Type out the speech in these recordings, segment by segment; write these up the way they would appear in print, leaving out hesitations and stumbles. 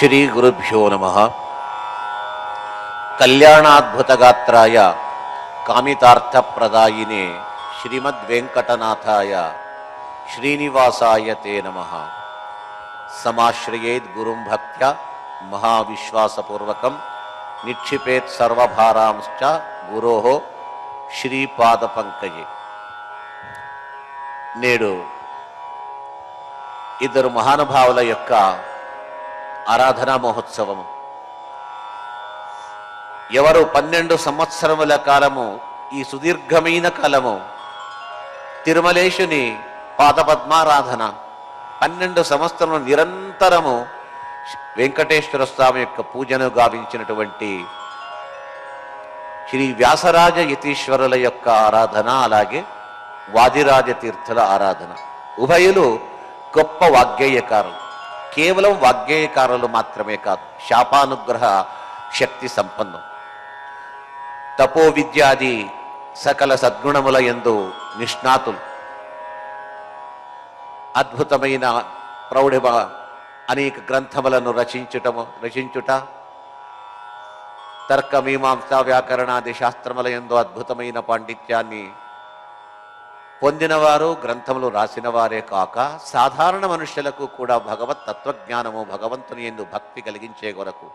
ಶ್ರೀ ಗುರುಭ್ಯೋ ನಮಃ. ಕಲ್ಯಾಣಾದ್ಭುತಗಾತ್ರಾಯ ಕಾಮಿತಾರ್ಥಪ್ರದಾಯಿನೇ ಶ್ರೀಮದ್ವೆಂಕಟನಾಥಾಯ ಶ್ರೀನಿವಾಸಾಯ ತೇ ನಮಃ. ಸಮಾಶ್ರಯೇದ್ ಗುರುಂ ಭಕ್ತ್ಯಾ ಮಹಾವಿಶ್ವಾಸಪೂರ್ವಕಂ ನಿಕ್ಷಿಪೇತ್ ಸರ್ವಭಾರಾಂಶ್ಚ ಗುರೋಃ శ్రీపాదపంకజే. నేడు ఇద్దరు మహానుభావుల యొక్క ఆరాధనా మహోత్సవము. ఎవరు 12 సంవత్సరముల కాలము, ఈ సుదీర్ఘమైన కాలము తిరుమలేశుని పాదపద్మారాధన, 12 సంవత్సరములు నిరంతరము వెంకటేశ్వర స్వామి యొక్క పూజను గావించినటువంటి శ్రీ వ్యాసరాజ యతీశ్వరుల యొక్క ఆరాధన, అలాగే వాదిరాజ తీర్థుల ఆరాధన. ఉభయులు గొప్ప వాగ్గేయకారులు. కేవలం వాగ్గేయకారులు మాత్రమే కాదు, శాపానుగ్రహ శక్తి సంపన్నం. తపో విద్యాది సకల సద్గుణముల యందు నిష్ణాతులు. అద్భుతమైన ప్రౌఢిమ అనేక గ్రంథములను రచించుట, తర్క మీమాంసా వ్యాకరణాది శాస్త్రముల యందు అద్భుతమైన పాండిత్యాన్ని పొందినవారు, గ్రంథములు రాసిన వారే కాక సాధారణ మనుష్యులకు కూడా భగవత్ తత్వజ్ఞానము, భగవంతుని యందు భక్తి కలిగించే కొరకు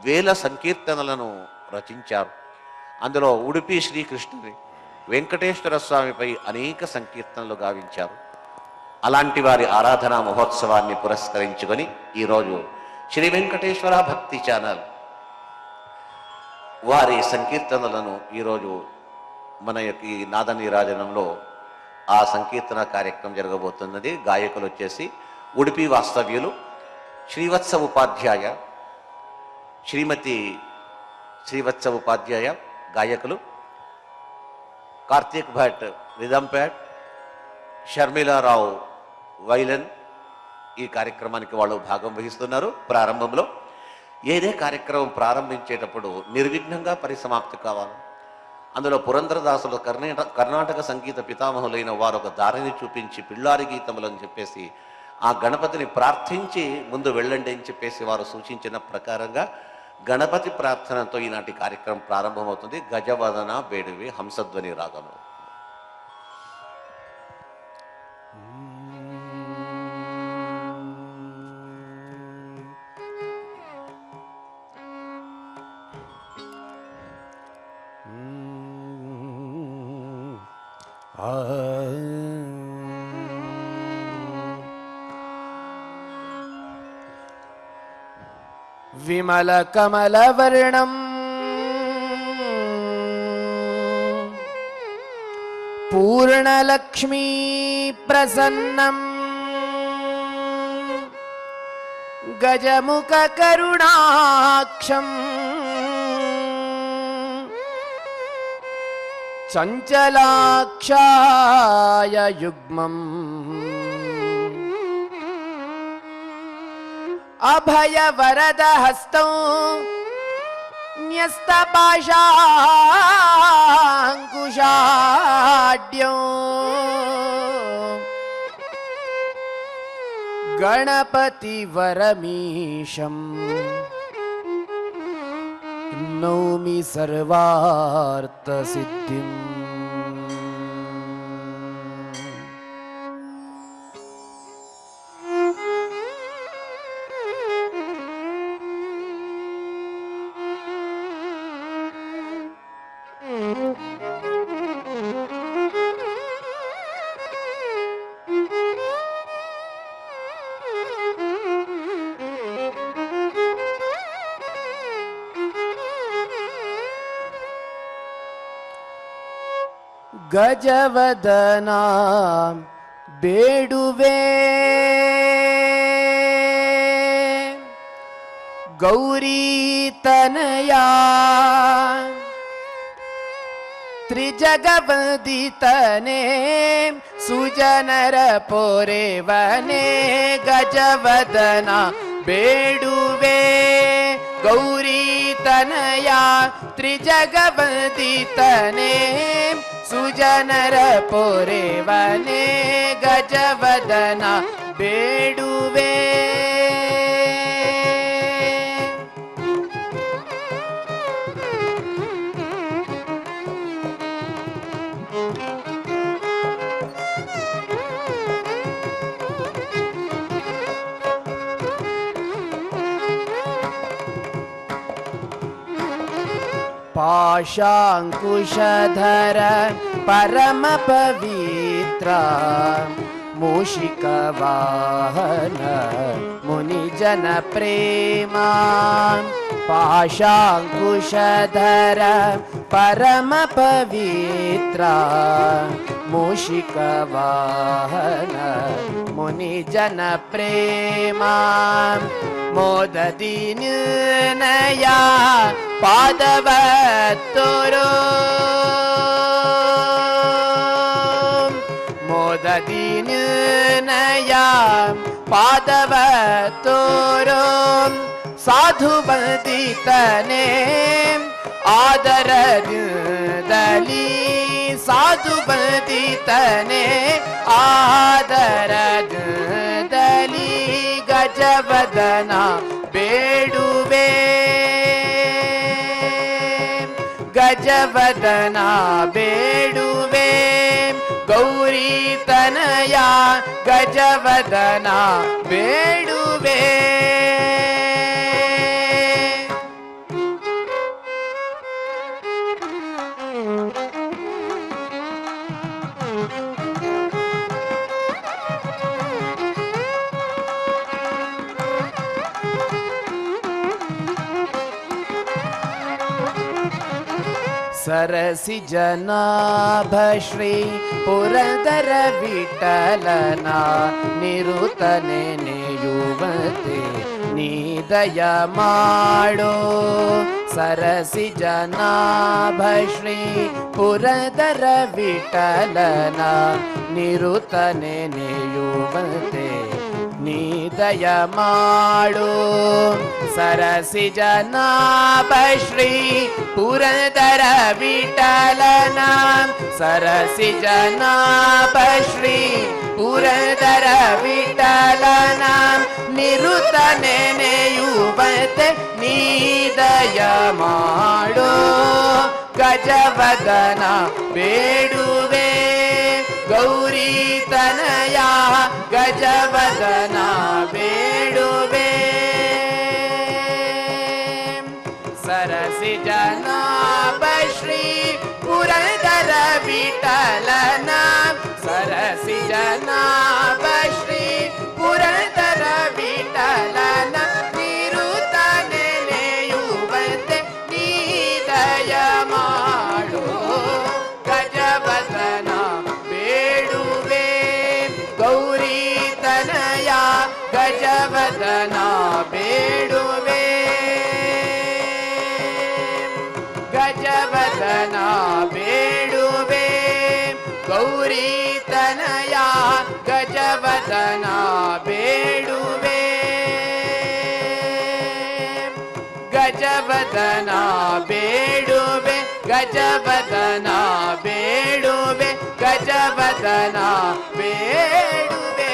వేల సంకీర్తనలను రచించారు. అందులో ఉడిపి శ్రీకృష్ణుని వెంకటేశ్వర స్వామిపై అనేక సంకీర్తనలు గావించారు. అలాంటి వారి ఆరాధనా మహోత్సవాన్ని పురస్కరించుకొని ఈరోజు శ్రీ వెంకటేశ్వర భక్తి ఛానల్ వారి సంకీర్తనలను ఈరోజు మన యొక్క ఈ నాద నీరాజనంలో ఆ సంకీర్తన కార్యక్రమం జరగబోతున్నది. గాయకులు వచ్చేసి ఉడిపి వాస్తవ్యులు శ్రీవత్స ఉపాధ్యాయ, శ్రీమతి శ్రీవత్స ఉపాధ్యాయ గాయకులు, కార్తీక్ భట్ రిదంపేట్, షర్మిలారావు వైలన్. ఈ కార్యక్రమానికి వాళ్ళు భాగం వహిస్తున్నారు. ప్రారంభంలో ఏదే కార్యక్రమం ప్రారంభించేటప్పుడు నిర్విఘ్నంగా పరిసమాప్తి కావాలి. అందులో పురంధరదాసులు కర్ణాటక సంగీత పితామహులైన వారు ఒక దారిని చూపించి పిల్లారి గీతములని చెప్పేసి ఆ గణపతిని ప్రార్థించి ముందు వెళ్ళండి అని చెప్పేసి వారు సూచించిన ప్రకారంగా గణపతి ప్రార్థనతో ఈనాటి కార్యక్రమం ప్రారంభమవుతుంది. గజవదన బేడువి హంసధ్వని రాగంలో. విమల కమలవర్ణం పూర్ణలక్ష్మీ ప్రసన్నం గజముఖ కరుణాక్షం చంచలాక్షాయ యుగ్మం అభయ వరద హస్తం న్యస్తపాశాంకుశాఢ్యం గణపతి వరమీశం నౌమి సర్వార్థ సిద్ధిం. ಗಜವದನ ಬೇಡುವೆ ಗೌರಿ ತನಯ ತ್ರಿಜಗವಂದಿತನೆ ಸುಜನರ ಪೊರೆವನೆ ಗಜವದನ ಬೇಡುವೆ ಗೌರಿ ತನಯ ತ್ರಿಜಗವಂದಿತನೆ ಸುಜನರ ಪೊರೆವನೆ ಗಜವದನ ಬೇಡುವೆ. पाशाङ्कुशधर परम पवित्र मूषिकवाहन मुनिजन प्रेमा पाशाङ्कुशधर परम पवित्र मूषिकवाहन मुनिजन प्रेमा मोददीनया पादवत्तोरो मोददीनया पादवत्तोरो साधुवन्दितने आदरदली साधुवन्दितने आदरदली गजवदना ಬೇಡುವೆ ಗಜವದನ ಬೇಡುವೆ ಗೌರಿ ತನಯ ಗಜವದನ ಬೇಡುವೆ सरसि जनाभ श्री पुरंदर विठलನ ನಿರುತನೆ ನೆಯುವಂತೆ ನೀ ದಯ ಮಾಡೋ सरसि जनाभ श्री पुरंदर विठलನ ನಿರುತನೆ ನೆಯುವಂತೆ ನೀ ದಯ ಮಾಡೋ सरसि जनाभ श्री पुरंदर विठलನ सरसि जनाभ श्री पुरंदर विठलನ ನಿರುತನೆ ನೆಯುವಂತೆ ನೀ ದಯ ಮಾಡೋ ಗಜವದನ ಬೇಡುವೆ ಗೌರಿ ತನಯ ಗಜವದನ ಬೇಡುವೆ सरसि जनाभ श्री पुरंदर विठलನ सरसि जनाभ श्री पुरंदर विठलನ ನಿರುತನೆ ನೆಯುವಂತೆ ನೀ ದಯ ಮಾಡೋ ಗಜವದನ ಬೇಡುವೆ ಗೌರಿ ತನಯ ಗಜವದನ ಬೇಡುವೆ ಗಜವದನ ಬೇಡುವೆ ಗೌರಿ ತನಯ ಗಜವದನ ಬೇಡುವೆ ಗಜವದನ ಬೇಡುವೆ ಗಜವದನ ಬೇಡುವೆ ಗಜವದನ ಬೇಡುವೆ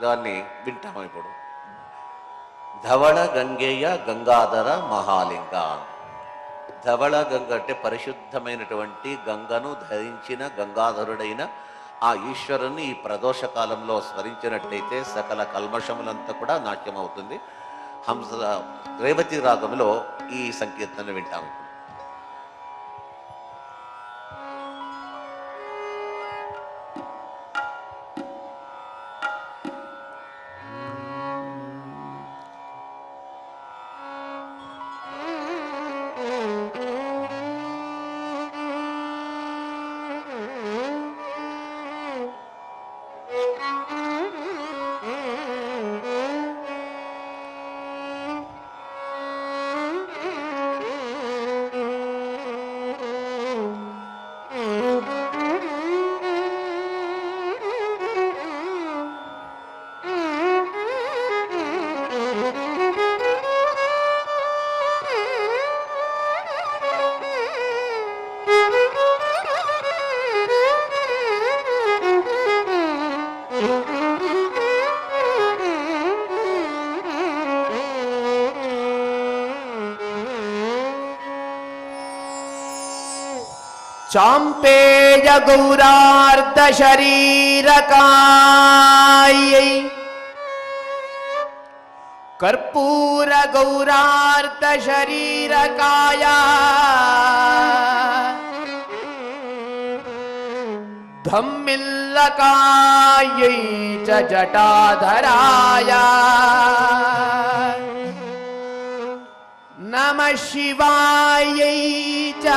దాన్ని వింటాము ఇప్పుడు. ధవళ గంగేయ గంగాధర మహాలింగ. ధవళ గంగ అంటే పరిశుద్ధమైనటువంటి గంగను ధరించిన గంగాధరుడైన ఆ ఈశ్వరుని ఈ ప్రదోష కాలంలో స్మరించినట్లయితే సకల కల్మషములంతా కూడా నాట్యమవుతుంది. హంస రేవతి రాగంలో ఈ సంకీర్తన వింటాము. चाम्पेय गौरार्ध शरीरकायै कर्पूर गौरार्ध शरीरकाया धम्मिल्लकायै च जटाधराया नमः शिवायै च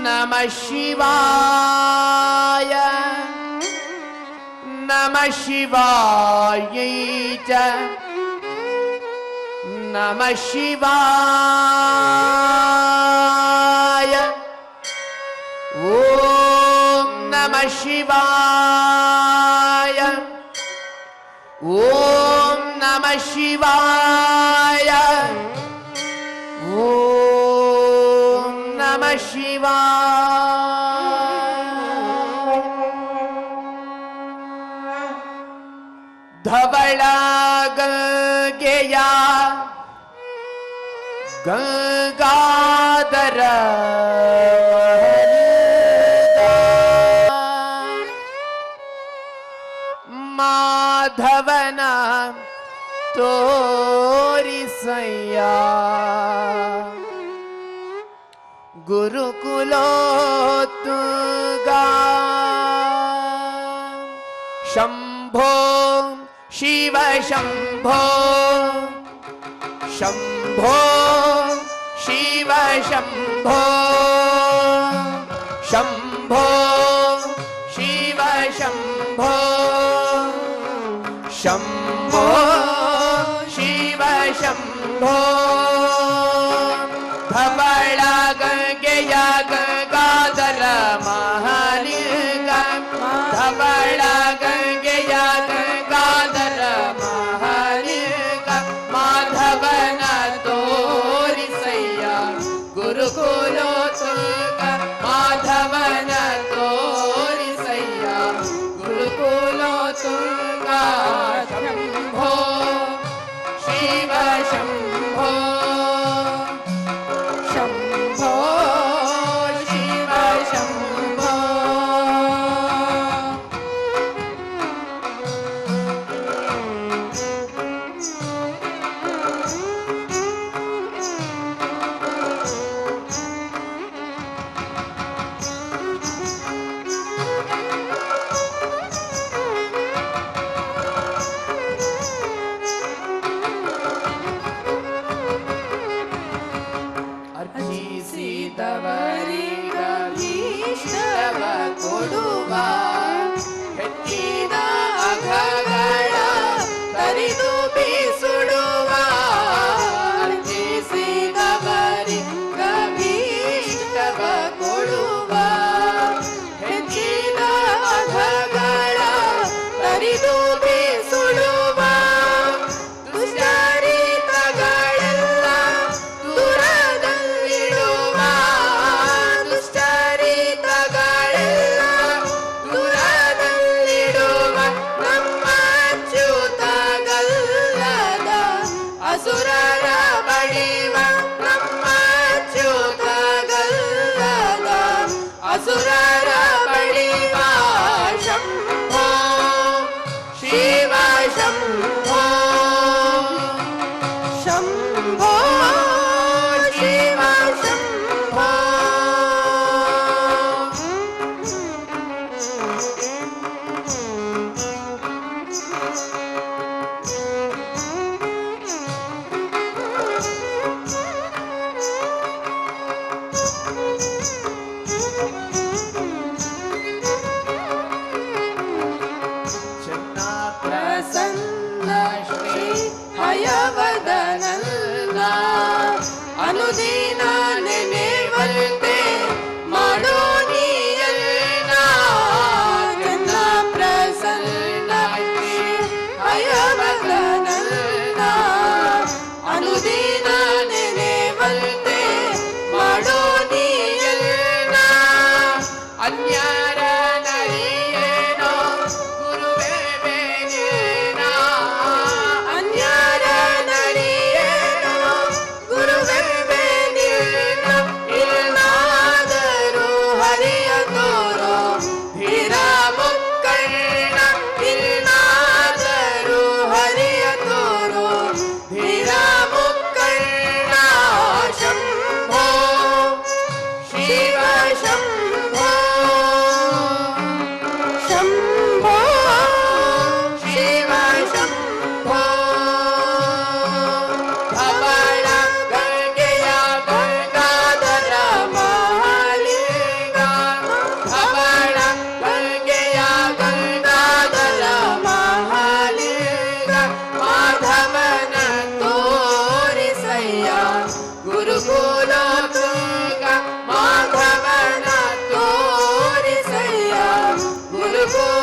नमः शिवाय नमः शिवायै च नमः शिवाय ॐ नमः शिवाय ॐ नमः शिवाय ॐ नमः शिवाय धवला गंगेया गंगाधर माधवना तोरिसैया गुरुकुलोत्तुंगा शंभो शिव शंभो शंभो शिव शंभो शंभो शिव शंभो शंभो शिव शंभो धवला गंगेया गंगाधर महालिंग धवला गंगेया गंगाधर महालिंग माधवन तोरिसैया गुरुकुलोत्तुंग माधवन तोरिसैया गुरुकुलोत्तुंग शंभो शिव शंभो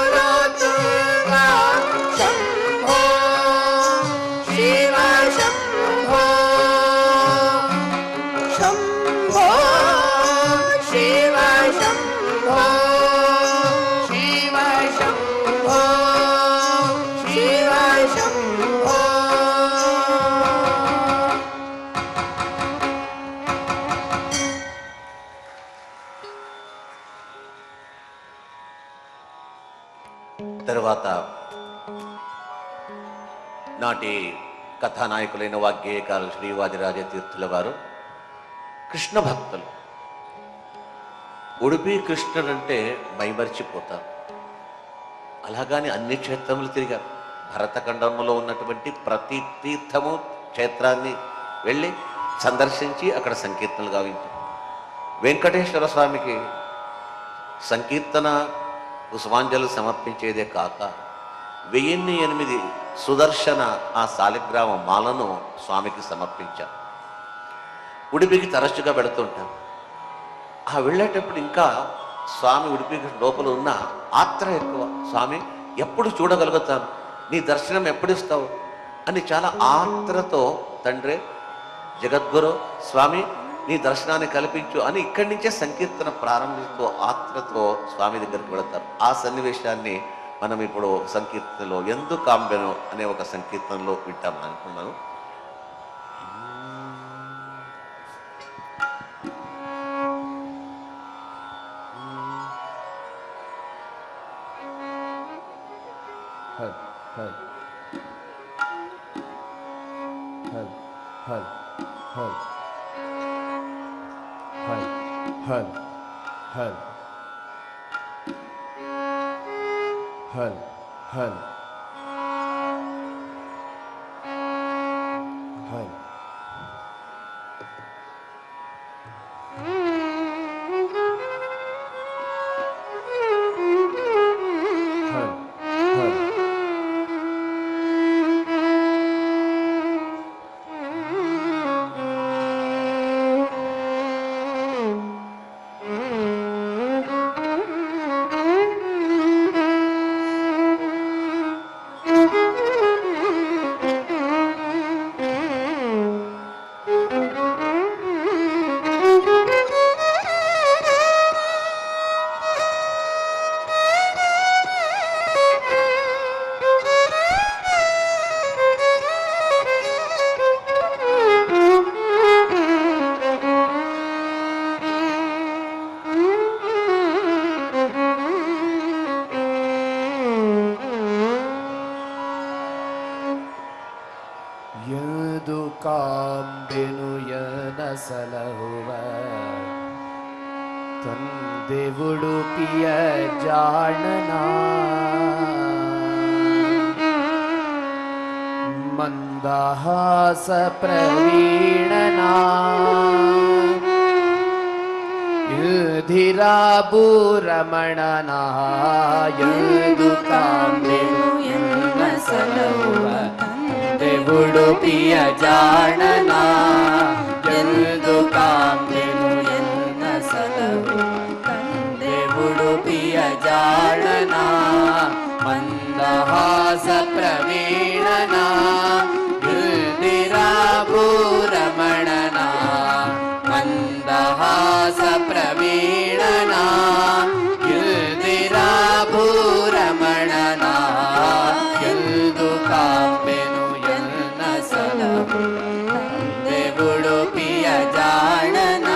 गुरुतुङ्गा शम्भो शिव शम्भो शम्भो शिव शम्भो शिव शम्भो शिव शम्भो తర్వాత నాటి కథానాయకులైన వాగ్గేయకారులు శ్రీవాదిరాజ తీర్థుల వారు కృష్ణ భక్తులు. ఉడిపి కృష్ణుడంటే మైమరిచిపోతారు. అలాగని అన్ని క్షేత్రములు తిరిగారు. భరతఖండంలో ఉన్నటువంటి ప్రతి తీర్థము క్షేత్రాన్ని వెళ్ళి సందర్శించి అక్కడ సంకీర్తనలు గావించారు. వెంకటేశ్వర స్వామికి సంకీర్తన పుష్పాంజలు సమర్పించేదే కాక 1008 సుదర్శన ఆ శాలిగ్రామ మాలను స్వామికి సమర్పించారు. ఉడిపికి తరచుగా వెళుతుంటాం. ఆ వెళ్ళేటప్పుడు ఇంకా స్వామి ఉడిపికి లోపల ఉన్న ఆత్ర ఎక్కువ. స్వామి ఎప్పుడు చూడగలుగుతాను, నీ దర్శనం ఎప్పుడు ఇస్తావు అని చాలా ఆత్రతో, తండ్రి జగద్గురు స్వామి నీ దర్శనాన్ని కల్పించు అని ఇక్కడి నుంచే సంకీర్తన ప్రారంభిస్తూ ఆత్రతో స్వామి దగ్గరికి వెళతారు. ఆ సన్నివేశాన్ని మనం ఇప్పుడు సంకీర్తనలో ఎందు కాంబెను అనే ఒక సంకీర్తనలో వింటామని అనుకున్నాను. హల్ హల్ హల్ హల్ హల్ హల్ హల్ హల్ హల్ హల్ హల్ ಸಲಹುವ ತಂದೆವುಡುಪಿಯ ಜಾಣನ ಮಂದಹಾಸ ಪ್ರವೀಣನ ಯುಧಿರಾಭೂರಮಣನ ಯದು ಕಾಂಬೆನು ಎನ್ನ ಸಲಹುವ ಉಡುಪಿಯ ಜಾಣನ ಎಂದು ಕಾಂಬೆನು ಎನ್ನ ಸಲಹು ತಂದೆ ಉಡುಪಿಯ ಜಾಣನ ಮಂದಹಾಸ ಪ್ರವೀಣನ ಯುಧಿರಾಭೂರಮಣನ ಮಂದಹಾಸ ಪ್ರವೀಣನ ಯುಧಿರಾಭೂರಮಣನ ಎಂದು ಕಾಂಬೆನು ತಂದೆ ಉಡುಪಿಯ ಜಾಣನ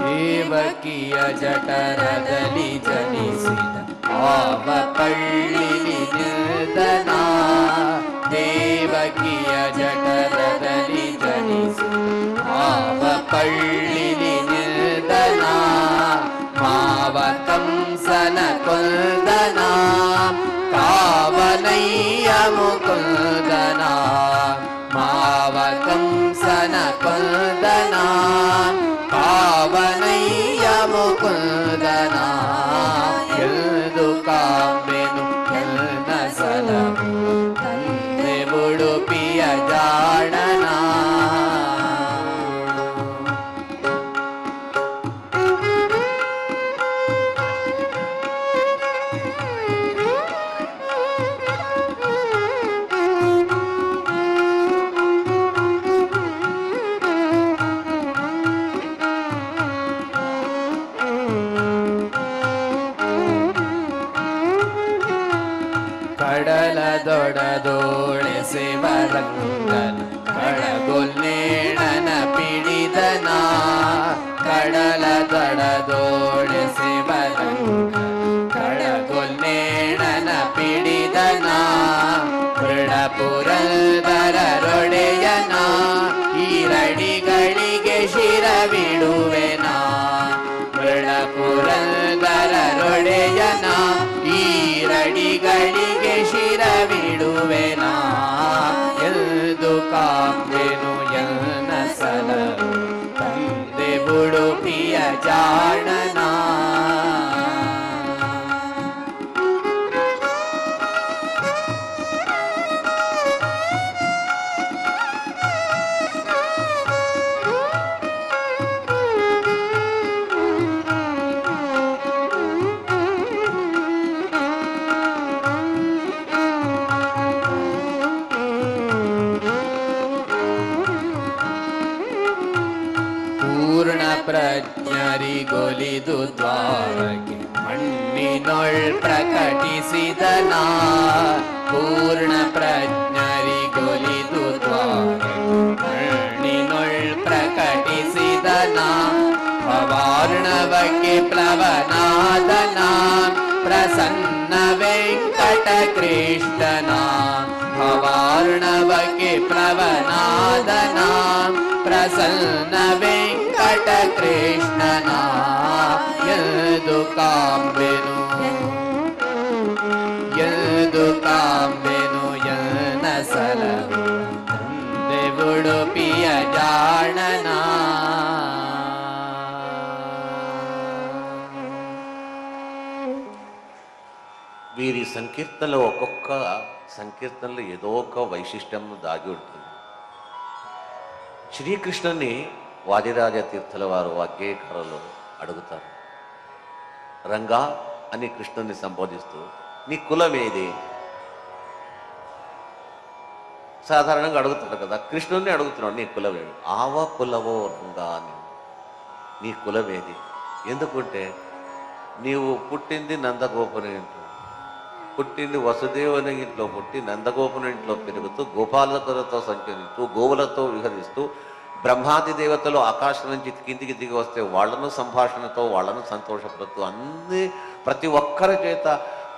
ದೇವಕಿಯ ಜಠರದಲ್ಲಿ ಜನಿಸಿದ ಆವ ಪಳ್ಳಿಲಿ ನಿಲ್ದನ ದೇವಕಿಯ ಜಠರದಲ್ಲಿ ಜನಿಸಿದ ಆವ ಪಳ್ಳಿಲಿ ನಿಲ್ದನ ಮಾವ ಕಂಸನ ಕೊಂದನ ಕಾವನಯ್ಯ ಮುಕುಂದನ ಮಾವ ಕಂಸನ ಕೊಂದನ ದೊಡದೋಳೆಸೆವರಂಗನ ಕಳಗೊಲ್ನೇಣನ ಪಿಡಿದನ ಕಡಲ ದೊಡದೋಳೆಸೆವರಂಗನ ಕಳಗೊಲ್ನೇಣನ ಪಿಡಿದನ ಮೃಡಪುರಂದರರೊಡೆಯನ ಈರಡಿಗಳಿಗೆ ಶಿರವಿಡುವೆನ ಮೃಡಪುರಂದರರೊಡೆಯನ ಈರಡಿಗಳಿಗೆ ಶಿರವಿಡುವೆನ ಎಂದು ಕಾಂಬೆನು ಎನ್ನ ಸಲ ತಂದೆ ಉಡುಪಿಯ ಜಾಣನ ಪೂರ್ಣ ಪ್ರಜ್ಞರಿಗೊಲಿದು ದ್ವಾರಕ್ಕೆ ಮಣ್ಣಿನೊಳ್ ಪ್ರಕಟಿಸಿದನ ಪೂರ್ಣ ಪ್ರಜ್ಞರಿಗೊಲಿದು ದ್ವಾರಕ್ಕೆ ಮಣ್ಣಿನೊಳ್ ಪ್ರಕಟಿಸಿದನ ಪವಾರ್ಣವಕ್ಕೆ ಪ್ಲವನಾದನ ಪ್ರಸನ್ನ ವೆಂಕಟ ಕೃಷ್ಣನ ಭವಾರ್ಣವಕ್ಕೆ ಪ್ಲವನಾದನ ಪ್ರಸನ್ನ ವೆಂಕಟ ಕೃಷ್ಣನ ಎಂದು ಕಾಂಬೆನು ಎನ್ನ ಸಲವು ತಂದೆ ಉಡುಪಿಯ ಜಾಣನ వీరి సంకీర్తనలో ఒక్కొక్క సంకీర్తనలో ఏదో ఒక వైశిష్ట్యం దాగి ఉంటుంది. శ్రీకృష్ణుని వాదిరాజ తీర్థుల వారు వాగ్గేయకారులు అడుగుతారు. రంగా అని కృష్ణుని సంబోధిస్తూ నీ కులం ఏది? సాధారణంగా అడుగుతాడు కదా, కృష్ణుని అడుగుతున్నాడు నీ కులం ఏది? ఆవ కులవో రంగా అని. నీ కులం ఏది? ఎందుకంటే నీవు పుట్టింది నందగోపుని ఇంట్లో, పుట్టింది వసుదేవుని ఇంట్లో పుట్టి నందగోపుని ఇంట్లో పెరుగుతూ గోపాలకులతో సంచరిస్తూ గోవులతో విహరిస్తూ బ్రహ్మాది దేవతలు ఆకాశం నుంచి కిందికి దిగి వస్తే వాళ్లను సంభాషణతో వాళ్లను సంతోషపడుతూ అన్ని ప్రతి ఒక్కరి చేత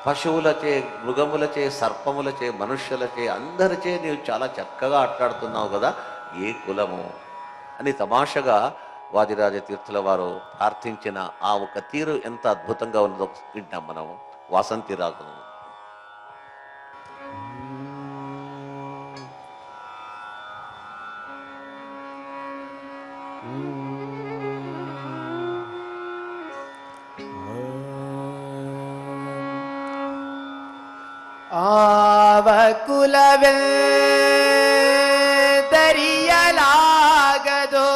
పశువులచే మృగములచే సర్పములచే మనుష్యులచే అందరిచే నీవు చాలా చక్కగా ఆట్లాడుతున్నావు కదా, ఏ కులము అని తమాషగా వాదిరాజ తీర్థుల వారు ప్రార్థించిన ఆ ఒక తీరు ఎంత అద్భుతంగా ఉన్నదో వింటాం మనము. వాసంతి రాగము. ಆವಕುಲವೆಂದರಿಯಲಾಗದೋ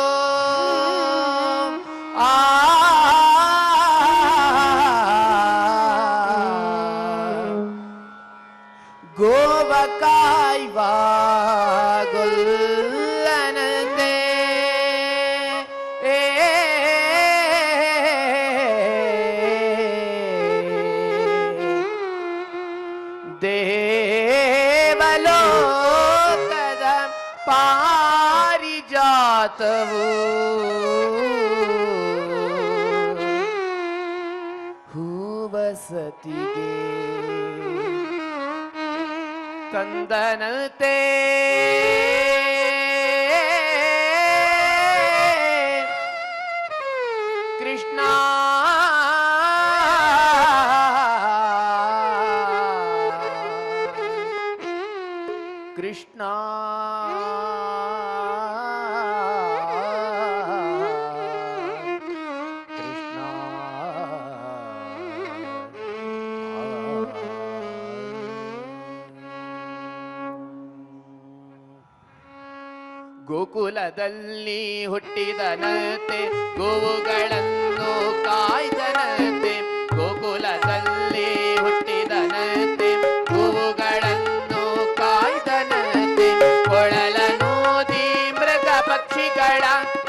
ಗೋವ ಕಾಯ್ವಾಗೊಲ್ಲನತೆ ದೇವಲೋಕದ ಪಾರಿಜಾತವು ಹೂವಸತಿಗೆ ಕಂದನತೆ ಕೃಷ್ಣ ಕೃಷ್ಣ ಗೋಕುಲದಲ್ಲಿ ಹುಟ್ಟಿದನತೆ ಗೋವುಗಳನ್ನು ಕಾಯ್ದನತೆ ಗೋಕುಲದಲ್ಲಿ ಹುಟ್ಟಿದನತೆ ಗೋವುಗಳನ್ನು ಕಾಯ್ದನತೆ ಕೊಳಲನೋದಿ ಮೃಗ ಪಕ್ಷಿಗಳ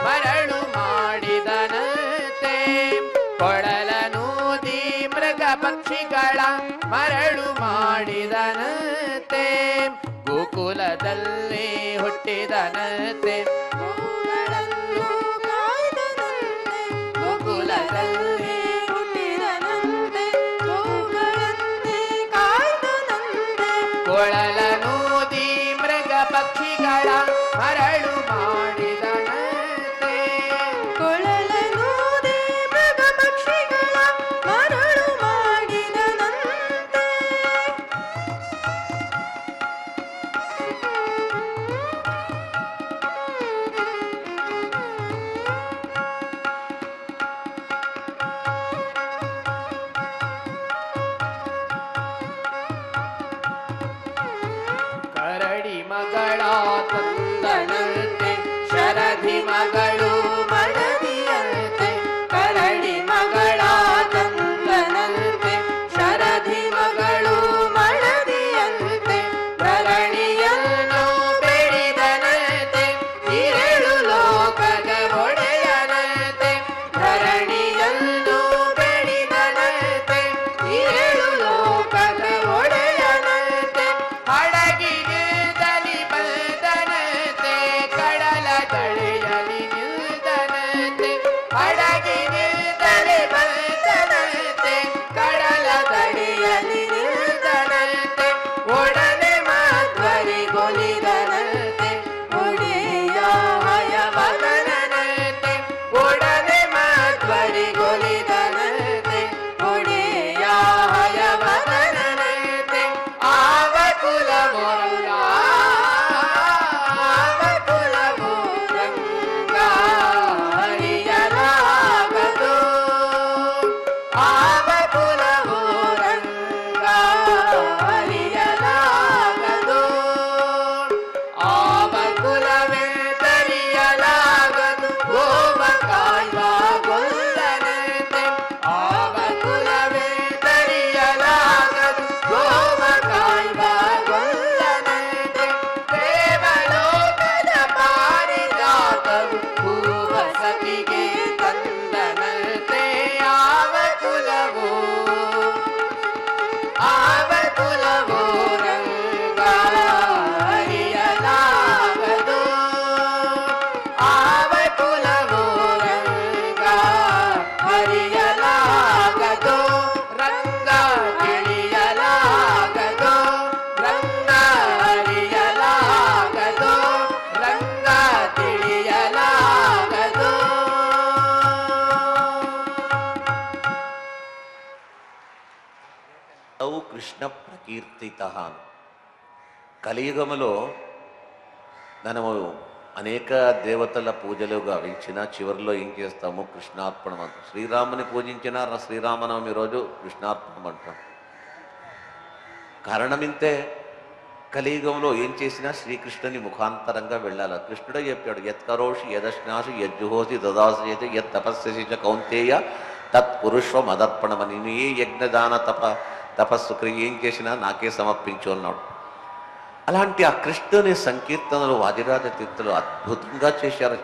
ಮರಳು ಮಾಡಿದನತೆ ಕೊಳಲನೋದಿ ಮೃಗ ಪಕ್ಷಿಗಳ ಮರಳು ಮಾಡಿದನತೆ ಹುಟ್ಟಿದನಂತೆ ಗೋವುಗಳನ್ನು ಕಾಯ್ದನಂತೆ ಗೋಕುಲದಲ್ಲಿ ಹುಟ್ಟಿದನಂತೆ ಗೋವುಗಳನ್ನೇ ಕಾಯ್ದನಂತೆ ಕೊಳಲನೂದಿ ಮೃಗ ಪಕ್ಷಿಗಳ ಮರಳು ಮಾಡಿದನಂತೆ ಕೊಳಲನೂದಿ ಮೃಗ ಪಕ್ಷಿಗಳ ಮರಳು ಮಾಡಿದನಂತೆ ಕರಡಿ ಮಗಳ ತಂದನಂತೆ ಶರಧಿ ಮಗಳು ಮಡದಿಯಂತೆ ಕರಡಿ ಮಗಳ ತಂದನಂತೆ ಶರಧಿ ಮಗಳು ಮಡದಿಯಂತೆ ಧರಣಿಯನ್ನು ಬೆಳೆದನಂತೆ ಏಳು ಲೋಕದ ಒಡೆಯನಂತೆ ಧರಣಿಯನ್ನು ಬೆಳೆದನಂತೆ ಏಳು ಲೋಕದ ಒಡೆಯನಂತೆ ಹಡಗಿನಿಂದಲಿ ಬಂದನಂತೆ ಕಡಲ ತಡೆಯಲಿ ನಿಲ್ದನಂತೆ ಹಡಗಿನಿಂದಲಿ ಬಂದನಂತೆ ಕಡಲ ತಡೆಯಲಿ ನಿಲ್ದನಂತೆ ಒಡನೆ ಮಾಧ್ವರಿಗೊಲಿದನಂತೆ ಒಡೆಯ ಹಯವದನಂತೆ ಒಡನೆ ಮಾಧ್ವರಿಗೊಲಿದನಂತೆ ಒಡೆಯ ಹಯವದನಂತೆ ಆವ ಕುಲಮೋರ ಆವ ಕುಲಮೋರಂಗ ಹರಿಯಲಾಗದು ಆವ ಕುಲಮೋರಂಗ ಹರಿಯಲಾಗದು ಆವ ಕುಲವೇ ತರಿಯಲಾಗದು ಗೋವ ಕಾಯ್ವ ಗೊಲ್ಲನಂತೆ ಆವ ಕುಲವೇ ತರಿಯಲಾಗದು ಗೋವ ಕಾಯ್ವ ಗೊಲ್ಲನಂತೆ ದೇವಲೋಕದ ಪಾರಿಜಾತವು ಹೂವ ಸತಿಗೆ ತಂದನಂತೆ ಆವ ಕುಲವೋ ಆವ ಕುಲವೋ ರಂಗ ಹರಿಯಲಾಗದು ಆವ ಕುಲವೋ ರಂಗ ಹರಿಯಲಾಗದು ರಂಗ ತಿಳಿಯಲಾಗದು ರಂಗ ಹರಿಯಲಾಗದು ರಂಗ ತಿಳಿಯಲಾಗದು అవు కృష్ణ ప్రకీర్తిత కలియుగములో మనము అనేక దేవతల పూజలు గావించిన చివరిలో ఏం చేస్తాము కృష్ణార్పణం అంటాం. శ్రీరాముని పూజించిన శ్రీరామనవమి రోజు కృష్ణార్పణం అంటాం. కారణం ఇంతే, కలియుగంలో ఏం చేసినా శ్రీకృష్ణుని ముఖాంతరంగా వెళ్ళాలి. కృష్ణుడే చెప్పాడు, యత్కరోషి యదశ్నాసి యజ్జుహోసి దదాసేతి యత్ తపస్యసి చ కౌంతేయ తత్ కురుష్వ మదర్పణమని. నీ ఏ యజ్ఞదాన తపస్సు క్రియ ఏం చేసినా నాకే సమర్పించు అన్నాడు. అలాంటి ఆ కృష్ణుని సంకీర్తనలు వాదిరాజ తీర్థులు అద్భుతంగా చేశారు.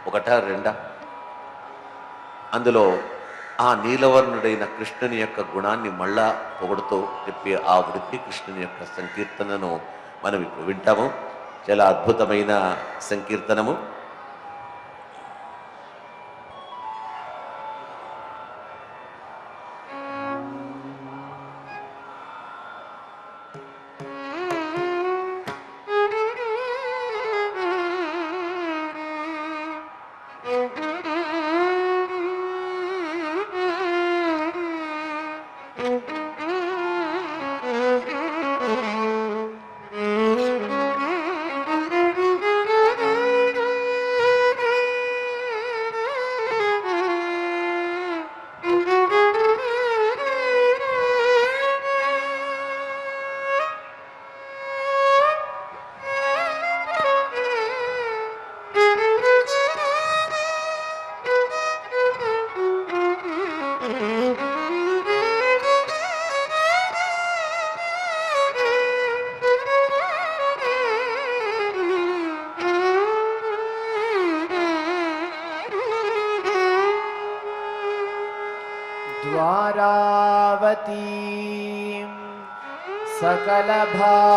ఒకటా రెండా? అందులో ఆ నీలవర్ణుడైన కృష్ణుని యొక్క గుణాన్ని మళ్ళా పొగడుతూ చెప్పి ఆ ఉడిపి కృష్ణుని యొక్క సంకీర్తనను మనం ఇప్పుడు వింటాము. చాలా అద్భుతమైన సంకీర్తనము. द्वारावतीं सकलभाग्यवतीं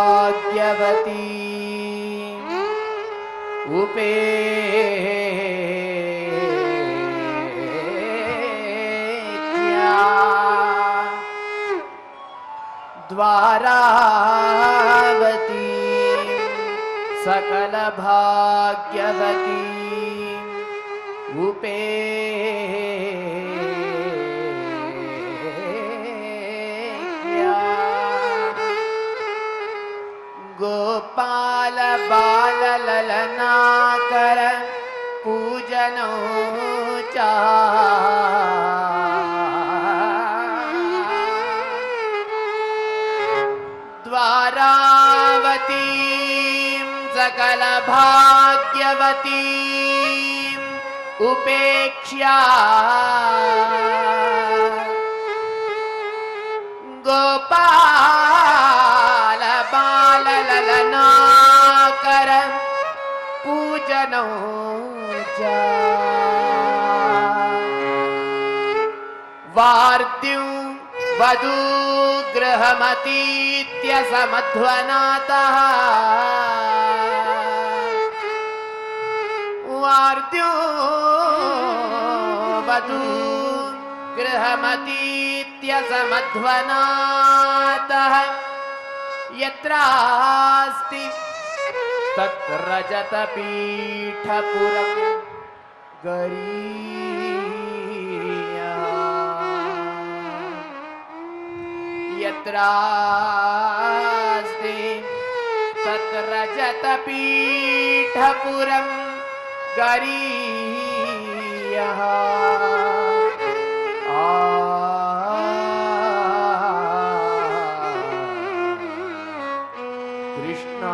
उपेत्या द्वारावती सकलभाग्यवती उपेत्या गोपाल बाल ललनाकर पूजनो चा द्वारावती सकल भाग्यवती उपेक्षा गोपाल बाल ललनाकर पूजनो चा वार्त्युं वधू गृहमतीत्य समध्वनातः वार्त्यो वधू गृहमतीत्य समध्वनातः यत्रास्ति तत्र रजतपीठपुरं गरीया यत्रास्ति तत्र रजतपीठपुरं गरीयः कृष्णा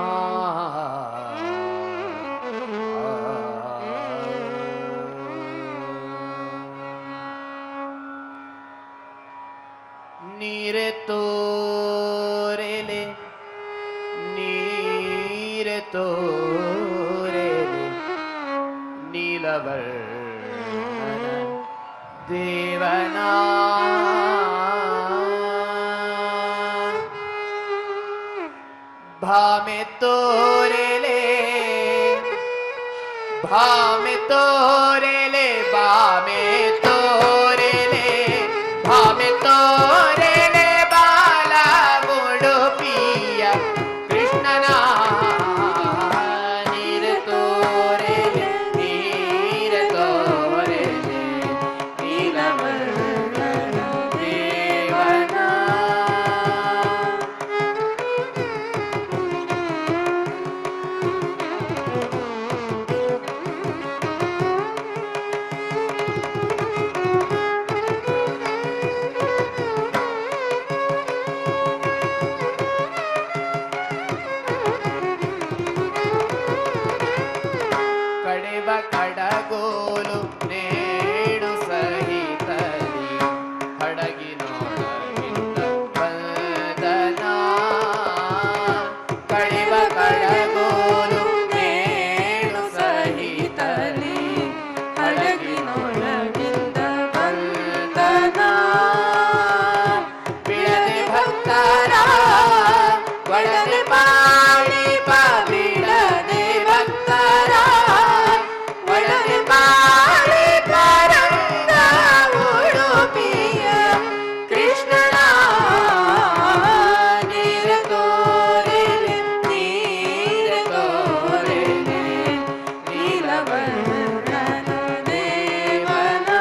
नीरे तोरेले नीलवर्णन देवना भामे तोरेले भामे तोरेले भामे तोरेले भामे तोरेले बाला उडुपिया कृष्णना नीर तोरेले नीलवर्णन देवना ಕಡಗೋಲು ನೇಡು ಸಹಿತಲಿ ಹಡಗಿನೊಳಗಿಂದ ಬಂದನ ಕಡಿವ ಕಡಗೋಲು ನೇಡು ಸಹಿತಲಿ ಹಡಗಿನೊಳಗಿಂದ ಬಂದನ ಬಿಡದೆ ಭಕ್ತರ ಒಡನೆ ಪಾಡಿ ಬಿಡದೆ ಭಕ್ತರ पारे परंगा उडुपिय कृष्णना नीर तोरेले नीलवर्णन देवना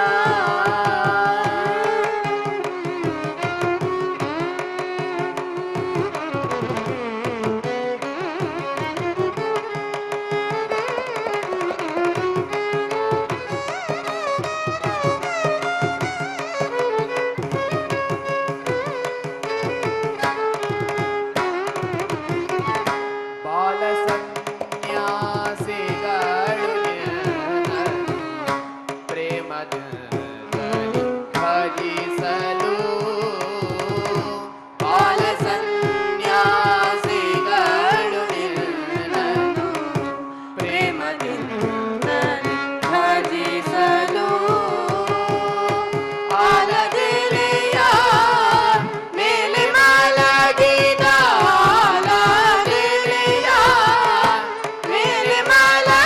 ಮಾಲಾ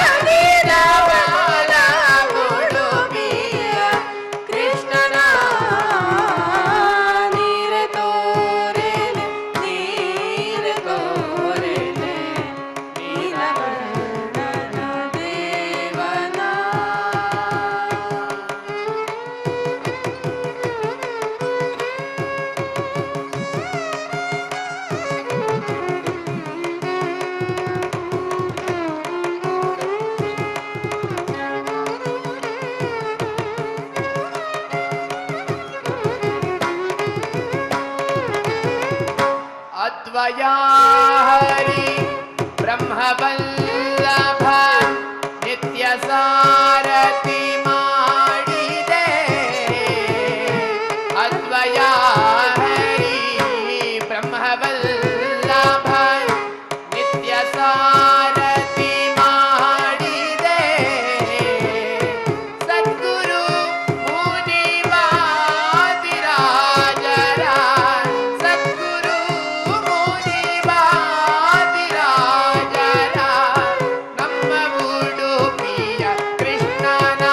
ಅದ್ವಯಾ ಹರಿ ಬ್ರಹ್ಮವಲ್ಲಭ ನಿತ್ಯ ಸಾರಥಿ ಮಾಡಿದೆ ಅದ್ವಯಾ ಹರಿ ಬ್ರಹ್ಮವಲ್ಲಭ ನಿತ್ಯ ಸಾರಥಿ ಮಾಡಿದೆ ಸದ್ಗುರು ಮುನಿವಾದಿರಾಜರ ಸದ್ಗುರು ಮುನಿವಾದಿರಾಜರ ನಮ್ಮ ಉಡುಪಿಯ ಕೃಷ್ಣನ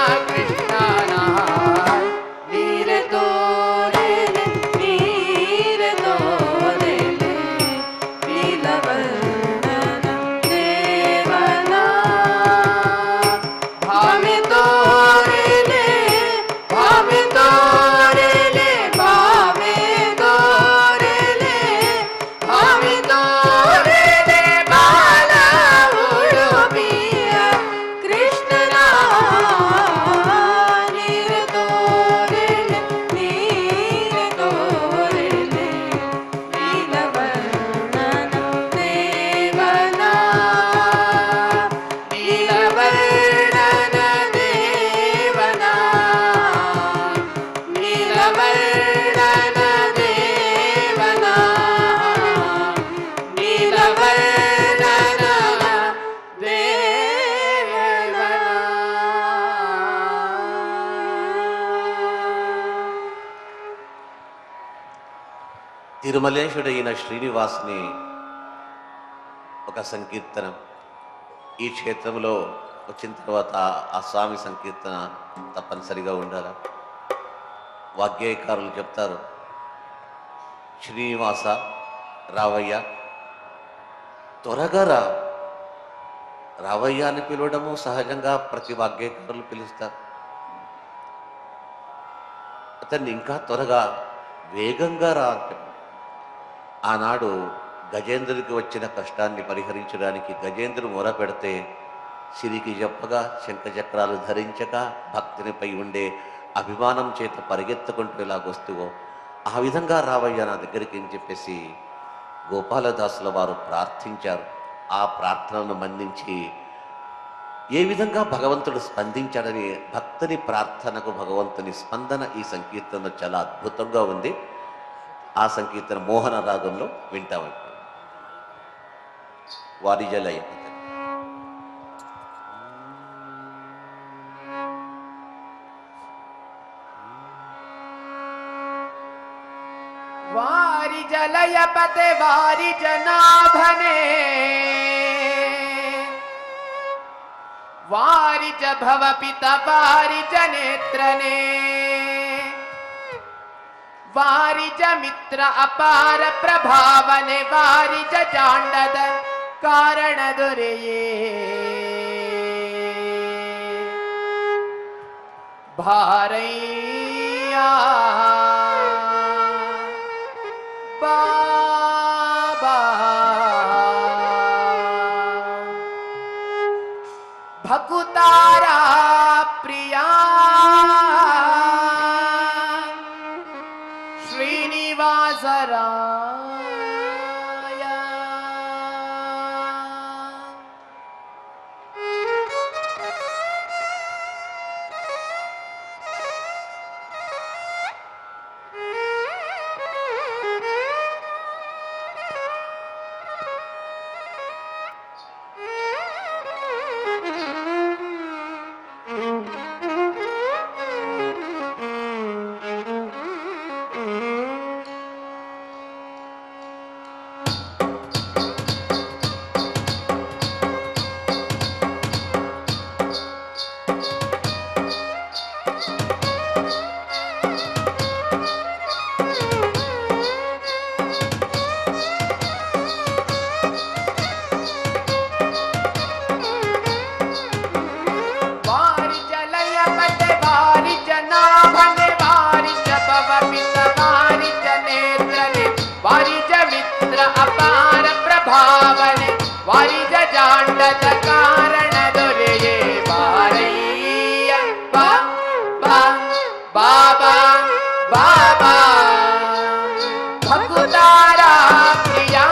ನೀರ ತೋರೆಲೆ ನೀರ ತೋರೆಲೆ ನೀಲವರ್ಣನ ದೇವನ ಭಾಮೆ ತೋರೆಲೆ ಭಾಮೆ ತೋರೆಲೆ ಭಾಮೆ ತೋರೆಲೆ ಭಾಮೆ ತೋರೆಲೆ ಬಾಲ ಉಡುಪಿಯ ಕೃಷ್ಣನ ನೀರ ತೋರೆಲೆ ನೀರ ತೋರೆಲೆ ನೀಲವರ್ಣನ ದೇವನ ನೀಲವರ್ಣನ ದೇವನ ನೀಲವರ್ಣನ ದೇವನ ನೀಲವರ್ಣನ తిరుమలేశుడైన శ్రీనివాసుని ఒక సంకీర్తనం ఈ క్షేత్రంలో వచ్చిన తర్వాత ఆ స్వామి సంకీర్తన తప్పనిసరిగా ఉండాలి. వాగ్గేయకారులు చెప్తారు, శ్రీనివాస రావయ్య, త్వరగా రా. రావయ్య అని పిలవడము సహజంగా ప్రతి వాగ్గేయకారులు పిలుస్తారు. అతన్ని ఇంకా త్వరగా వేగంగా రా అని చెప్పారు. ఆనాడు గజేంద్రుడికి వచ్చిన కష్టాన్ని పరిహరించడానికి గజేంద్రుడు మొర పెడితే సిరికి చెప్పగా శంఖచక్రాలు ధరించక భక్తినిపై ఉండే అభిమానం చేత పరిగెత్తుకుంటూ ఎలాగొస్తువో ఆ విధంగా రావయ్య నా దగ్గరికి అని చెప్పేసి గోపాలదాసుల వారు ప్రార్థించారు. ఆ ప్రార్థనను మన్నించి ఏ విధంగా భగవంతుడు స్పందించాడని భక్తుని ప్రార్థనకు భగవంతుని స్పందన ఈ సంకీర్తనలో చాలా అద్భుతంగా ఉంది. ఆ సంకీర్తన మోహన రాగంలో వింటాము. వారిజలయ ವಾರಿಜ ಲಯಪತೆ ವಾರಿಜ ನಾಭನೆ ವಾರಿಜ ಭವಪಿತ ವಾರಿಜ ನೇತ್ರನೆ ವಾರಿಜ ಮಿತ್ರ ಅಪಾರ ಪ್ರಭಾವನೆ ವಾರಿಜ ಜಾಂಡದ ಕಾರಣ ದೊರೆಯೇ ಭಾರಯ್ಯ ಬಾಬಾ ಭಕುತಾರ ಪ್ರಿಯಾ ಶ್ರೀನಿವಾಸರಾಯ ವಾರಿಜ ಮಿತ್ರ ಅಪಾರ ಪ್ರಭಾವನೆ ವಾರಿಜ ಜಾಂಡದ ಕಾರಣ ದೊರೆಯೇ ಬಾರಯ್ಯ ಬಾ ಬಾ ಬಾಬಾ ಬಾಬಾ ಭಕುತಾರ Priya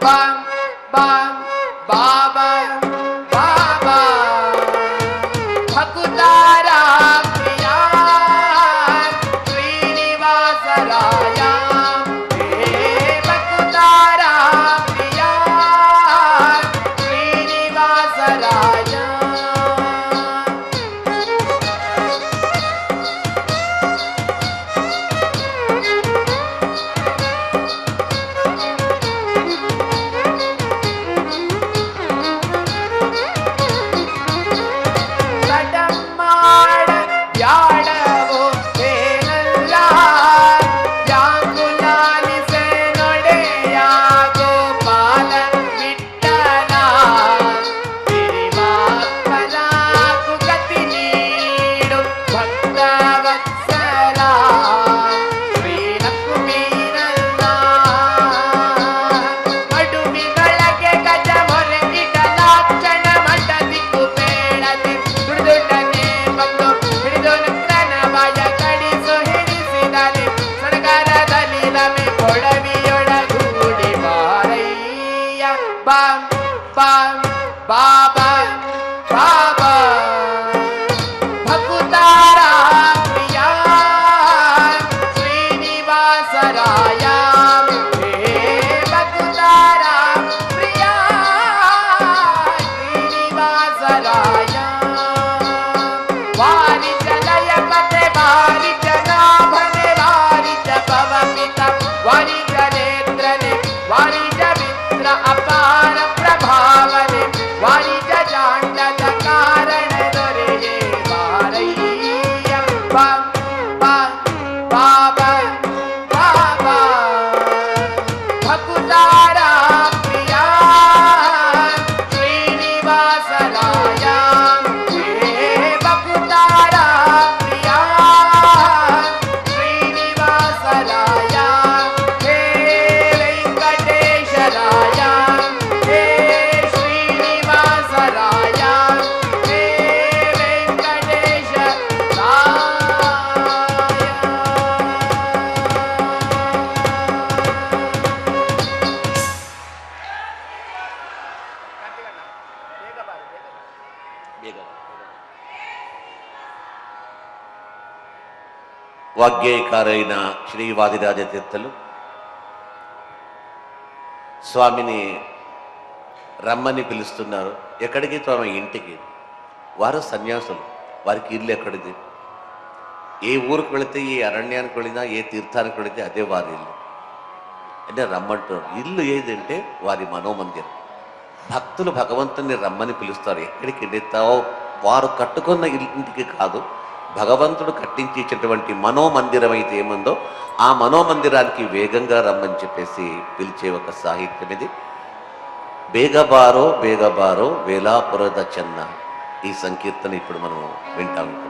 bam bam baba baba Bhakutara priya Srinivasa Raya Bhakutara priya Srinivasa Raya ಸಡಮಾಡ ಬ್ಯಾಡವೋ ಏನಲ್ಲ ವ್ಯಾಕುಲಾಲಿಸೆ ನೊಡೆಯ ಗೋಪಾಲ ವಿಠಲ ಗಿರಿವಾಕ್ಕಲ ಕುಗತಿ ನೀಡು ಭಕ್ತ ವತ್ಸಲ ಶ್ರೀಲಕ್ಷ್ಮೀನಲ್ಲ ಅಡುವಿಗಳಿಗೆ ಗಜ ಮೊರೆ ಇಡಲಾಕ್ಷಣ ಮಠದಿ ಕುಬೇಳದಿ ದುಡಿದುಡನೆ ಬಂದು ಹಿಡಿದು ನಕ್ರನ ಬಾಯ ಕಡಿಸು ಹಿಡಿಸಿದರೆ ಸಡಗರದಲ್ಲಿ ರಮೆ ಕೊಳವಿಯೊಳಗೂಡಿ ಬಾರಯ್ಯ ಬಾಂ ಬಾಂ ಬಾಬಾ ಬಾಬಾ ಭಕುತಾರ ಪ್ರಿಯ ಶ್ರೀನಿವಾಸ ರಾಯ ಹೇ ಭಕುತಾರ ಪ್ರಿಯ ಶ್ರೀನಿವಾಸ ರಾಯ ವಾರಿಜ ಲಯ ಪತೆ ವಾರಿಜ ನಾಭನೆ ವಾರಿಜ ಪವಪಿತ ವಾರಿಜ ನೇತ್ರನೆ ವಾರಿಜ ಮಿತ್ರ ಅಪಾರ ಪ್ರಭಾವನೆ ವಾರಿಜ ಜಾಂಡದ ಕಾರಣ ದೊರೆಯೇ ಬಾರಯ್ಯ ಬಾಂ ಬಾಂ ಬಾಬಾ ಬಾಬಾ ಭಕುತಾರ ಪ್ರಿಯ ಶ್ರೀನಿವಾಸ ರಾಯ ಹೇ ಭಕುತಾರ ಪ್ರಿಯ ಶ್ರೀನಿವಾಸ ರಾಯ ಹೇ ವೆಂಕಟೇಶ ರಾಯ ಹೇ ಶ್ರೀನಿವಾಸ ರಾಯ ಹೇ ವೆಂಕಟೇಶ వాగ్గేయకారైన శ్రీవాదిరాజ తీర్థులు స్వామిని రమ్మని పిలుస్తున్నారు. ఎక్కడికి? తమ ఇంటికి. వారు సన్యాసులు, వారికి ఇల్లు ఎక్కడిది? ఏ ఊరికి వెళితే, ఏ అరణ్యానికి వెళ్ళినా, ఏ తీర్థానికి వెళితే అదే వారి ఇల్లు. అంటే రమ్మంటున్నారు. ఇల్లు ఏదంటే వారి మనోమందిరం. భక్తులు భగవంతుని రమ్మని పిలుస్తారు. ఎక్కడికి వెళితావో వారు కట్టుకున్న ఇంటికి కాదు, భగవంతుడు కట్టించి ఇచ్చినటువంటి మనోమందిరం అయితే ఏముందో ఆ మనోమందిరానికి వేగంగా రమ్మని చెప్పేసి పిలిచే ఒక సాహిత్యం ఇది. ಬೇಗಬಾರೋ ಬೇಗಬಾರೋ వేలాపుರದ చెన్న. ఈ సంకీర్తన ఇప్పుడు మనం వింటా ఉంటాం.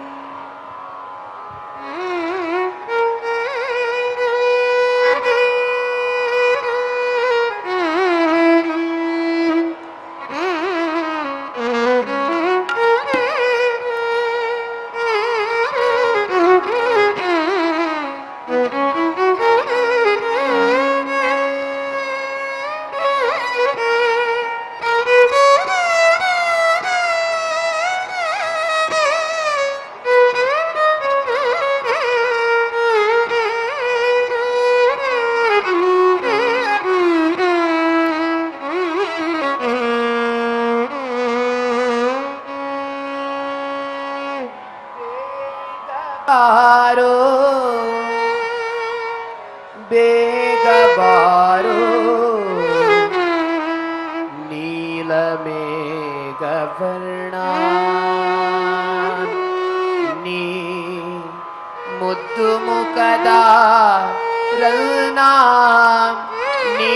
ಬಾರೋ ಬೇಗ ಬಾರೋ ನೀಲ ಮೇಘ ವರ್ಣ ನೀ ಮುದ್ದು ಮುಖದ ರನ್ನ ನೀ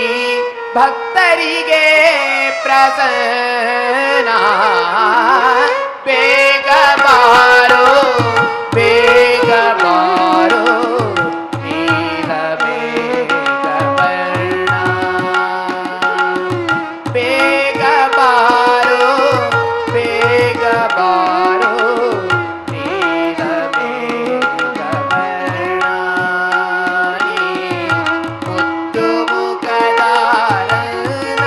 ಭಕ್ತರಿಗೆ ಪ್ರಸನ್ನ ಬೇಗ ಬಾರೋ ಬೇಗ ಬಾರೋ ನೀಲ ಬೇಗ ವರ್ಣ ಬೇಗ ಬಾರೋ ಬೇಗ ಬಾರೋ ನೀಲ ಬೇಗ ವರ್ಣ ನೀ ಮುದ್ದು ಮುಖದ ರನ್ನ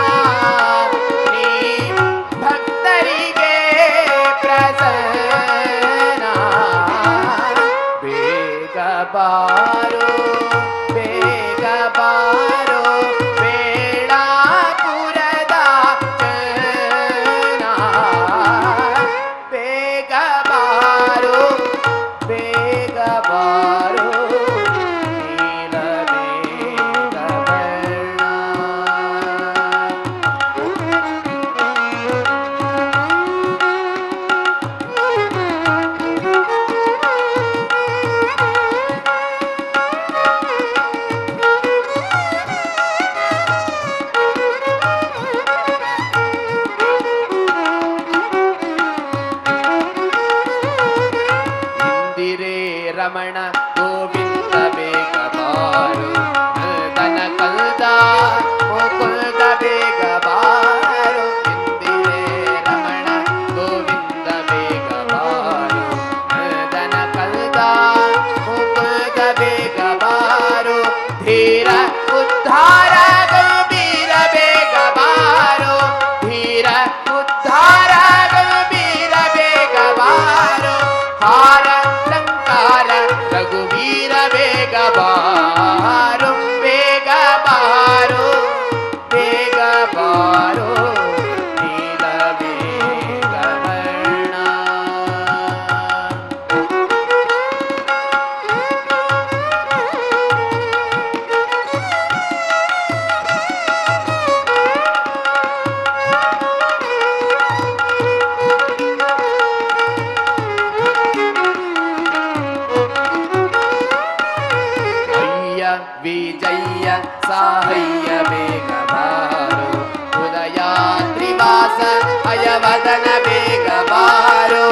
ವದನ ಬೇಗ ಬಾರೋ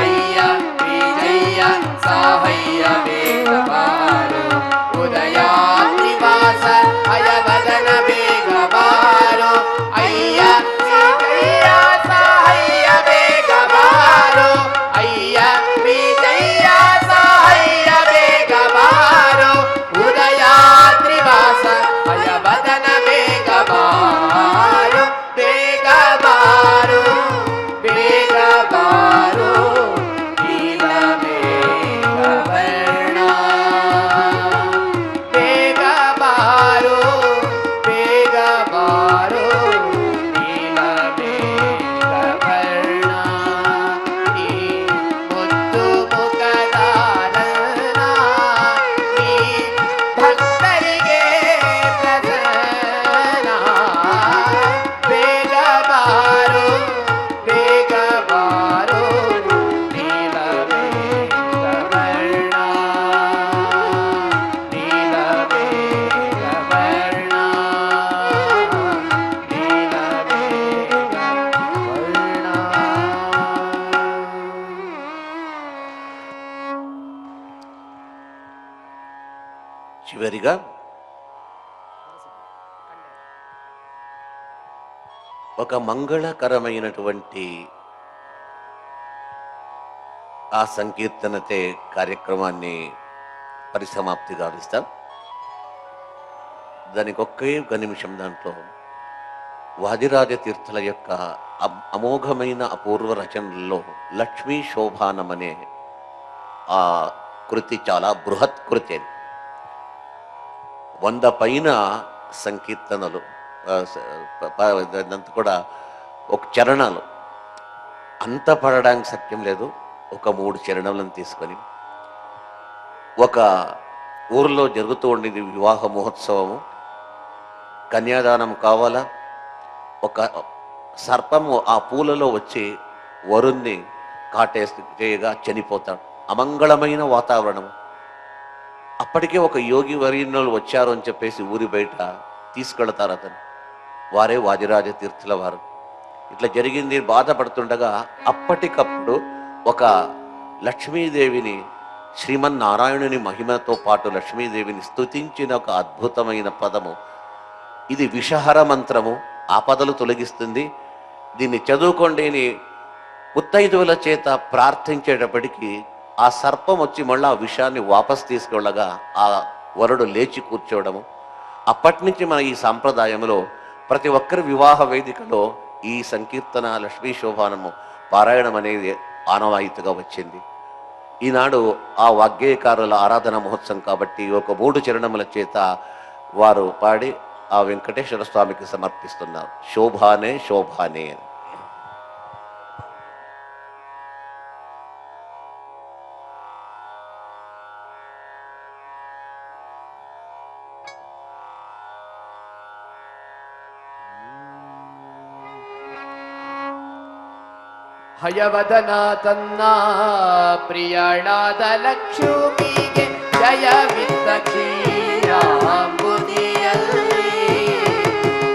ಅಯ್ಯ ವಿಜಯ ಸಾಹಯ್ಯ ಬೇಗ ಬಾರೋ ಉದಯ ನಿವಾಸ ಅಯ ವದನ ಬೇಗ ಬಾರೋ ಅಯ್ಯ ವಿಜಯ ಸಾಹಯ್ಯ ಬೇಗ ಬಾರೋ ಅಯ್ಯ ವಿಜಯ ಸಾಹಯ್ಯ ಬೇಗ ಬಾರೋ ಉದಯ ತ್ರಿವಾಸ ಅಯ ವದನ ಬೇಗ ಬಾರೋ ಬೇಗ ಬಾರೋ ಬೇಗ ಬಾರೋ ನೀಲ ಮೇಘ ವರ್ಣ ಬೇಗ ಬಾರೋ ಬೇಗ ಬಾರೋ ನೀಲ ಮೇಘ ವರ್ಣ ನೀ ಮುದ್ದು ಮುಖದಾನನ ನೀ ಭಕ್ತರಿಗೆ ಪ್ರಸನ್ನ ಬೇಗ ಬಾರೋ ಬೇಗ ಬಾರೋ ನೀಲ ಮೇಘ ವರ್ಣ ನೀಲ ಮೇಘ ವರ್ಣ ನೀಲ ಮೇಘ ವರ್ಣ. చివరిగా ఒక మంగళకరమైనటువంటి ఆ సంకీర్తనతే కార్యక్రమాన్ని పరిసమాప్తి గావిస్తాం. దానికి ఒకే ఒక నిమిషం దాంట్లో వాదిరాజ తీర్థుల యొక్క అమోఘమైన అపూర్వ రచనల్లో లక్ష్మీ శోభానం అనే ఆ కృతి చాలా బృహత్ కృతి. 100 పైన సంకీర్తనలు అదంతా కూడా ఒక చరణాలు అంత పడడానికి సత్యం లేదు. ఒక 3 చరణాలను తీసుకొని ఒక ఊరిలో జరుగుతూ ఉండేది వివాహ మహోత్సవము. కన్యాదానం కావాలా, ఒక సర్పము ఆ పూలలో వచ్చి వరుణ్ణి కాటేసి చేయగా చనిపోతాడు. అమంగళమైన వాతావరణం. అప్పటికే ఒక యోగి వరీణులు వచ్చారు అని చెప్పేసి ఊరి బయట తీసుకెళ్తారు అతను. వారే వాదిరాజ తీర్థుల వారు. ఇట్లా జరిగింది బాధపడుతుండగా అప్పటికప్పుడు ఒక లక్ష్మీదేవిని, శ్రీమన్నారాయణుని మహిమతో పాటు లక్ష్మీదేవిని స్తుతించిన ఒక అద్భుతమైన పదము ఇది. విషహర మంత్రము, ఆపదలు తొలగిస్తుంది. దీన్ని చదువుకోండి అని ముత్తైదువుల చేత ప్రార్థించేటప్పటికీ ఆ సర్పం వచ్చి మళ్ళీ ఆ విషయాన్ని వాపస్ తీసుకెళ్ళగా ఆ వరుడు లేచి కూర్చోవడము. అప్పటి నుంచి మన ఈ సాంప్రదాయంలో ప్రతి ఒక్కరి వివాహ వేదికలో ఈ సంకీర్తన లక్ష్మీ శోభానము పారాయణం అనేది ఆనవాయితీగా వచ్చింది. ఈనాడు ఆ వాగ్గేయకారుల ఆరాధన మహోత్సవం కాబట్టి ఒక 3 చరణముల చేత వారు పాడి ఆ వెంకటేశ్వర స్వామికి సమర్పిస్తున్నారు. శోభానే శోభానే అని. ಹಯವದನ ತನ್ನ ಪ್ರಿಯಳಾದ ಲಕ್ಷ್ಮಿಗೆ ಜಯವಿದ್ದ ಕ್ಷೀರಾಂಬುದಿಯಲ್ಲಿ,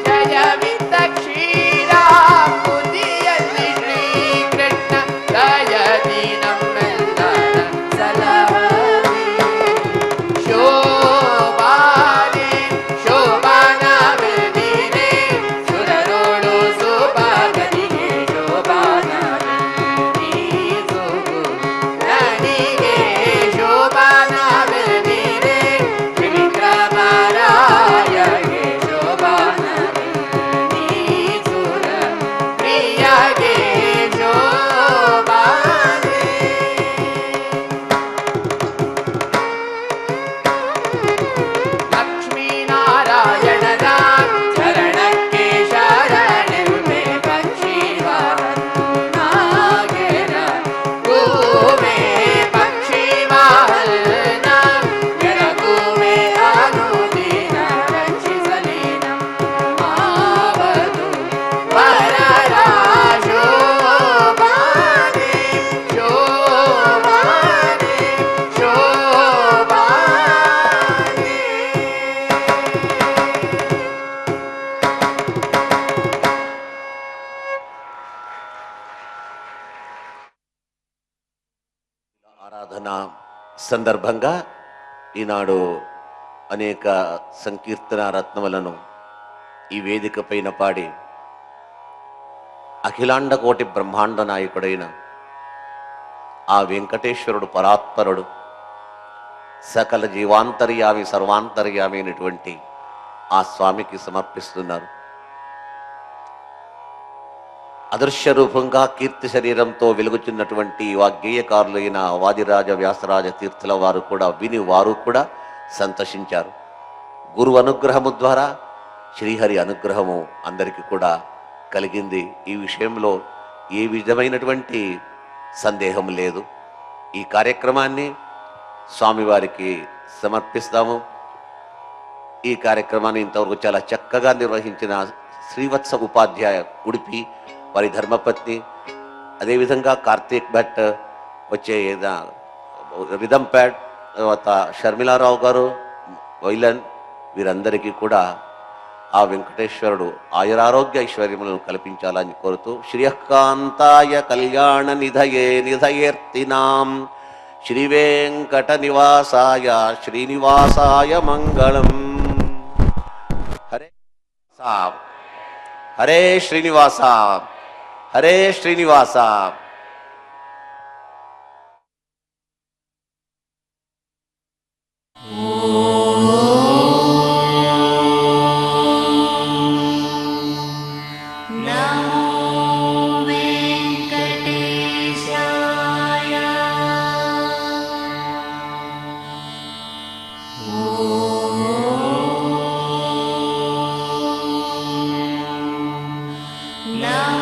ಜಯವಿದ್ದ ಕ್ಷೀರಾಂಬುದಿಯಲ್ಲಿ ಶ್ರೀಕೃಷ್ಣ ದಯದಿ ನಮ್ಮೆಲ್ಲರ ಸಲಹಲಿ. ಶೋಭಾನೆ ಶೋಭಾನವೇ ನೀನೇ ಸುರರೋಡು ಸುಭಾಗನಿಗೆ ಶೋಭಾನ ಶೋಭಾನವೇ ನೀನೇ ತ್ರಿವಿಕ್ರಮರ సందర్భంగా ఈనాడు అనేక సంకీర్తన రత్నములను ఈ వేదిక పైన పాడి అఖిలాండ కోటి బ్రహ్మాండ నాయకుడైన ఆ వెంకటేశ్వరుడు పరాత్పరుడు సకల జీవాంతర్యామి సర్వాంతర్యామి అయినటువంటి ఆ స్వామికి సమర్పిస్తున్నారు. అదృశ్య రూపంగా కీర్తి శరీరంతో వెలుగుచున్నటువంటి వాగ్గేయకారులైన వాదిరాజ వ్యాసరాజ తీర్థుల వారు కూడా విని వారు కూడా సంతోషించారు. గురువు అనుగ్రహము ద్వారా శ్రీహరి అనుగ్రహము అందరికీ కూడా కలిగింది. ఈ విషయంలో ఏ విధమైనటువంటి సందేహం లేదు. ఈ కార్యక్రమాన్ని స్వామివారికి సమర్పిస్తాము. ఈ కార్యక్రమాన్ని ఇంతవరకు చాలా చక్కగా నిర్వహించిన శ్రీవత్స ఉపాధ్యాయ ఉడిపి వారి ధర్మపత్ని, అదేవిధంగా కార్తీక్ భట్ వచ్చే రిథమ్ ప్యాడ్, తర్వాత షర్మిలారావు గారు వైలన్, వీరందరికీ కూడా ఆ వెంకటేశ్వరుడు ఆయురారోగ్య ఐశ్వర్యములను కల్పించాలని కోరుతూ శ్రీయకాంతాయ కళ్యాణ నిధయే నిధయేర్తినాం శ్రీ వెంకట నివాసాయ శ్రీనివాసాయ మంగళం. హరే హరే శ్రీనివాస హరే శ్రీనివాస. నమో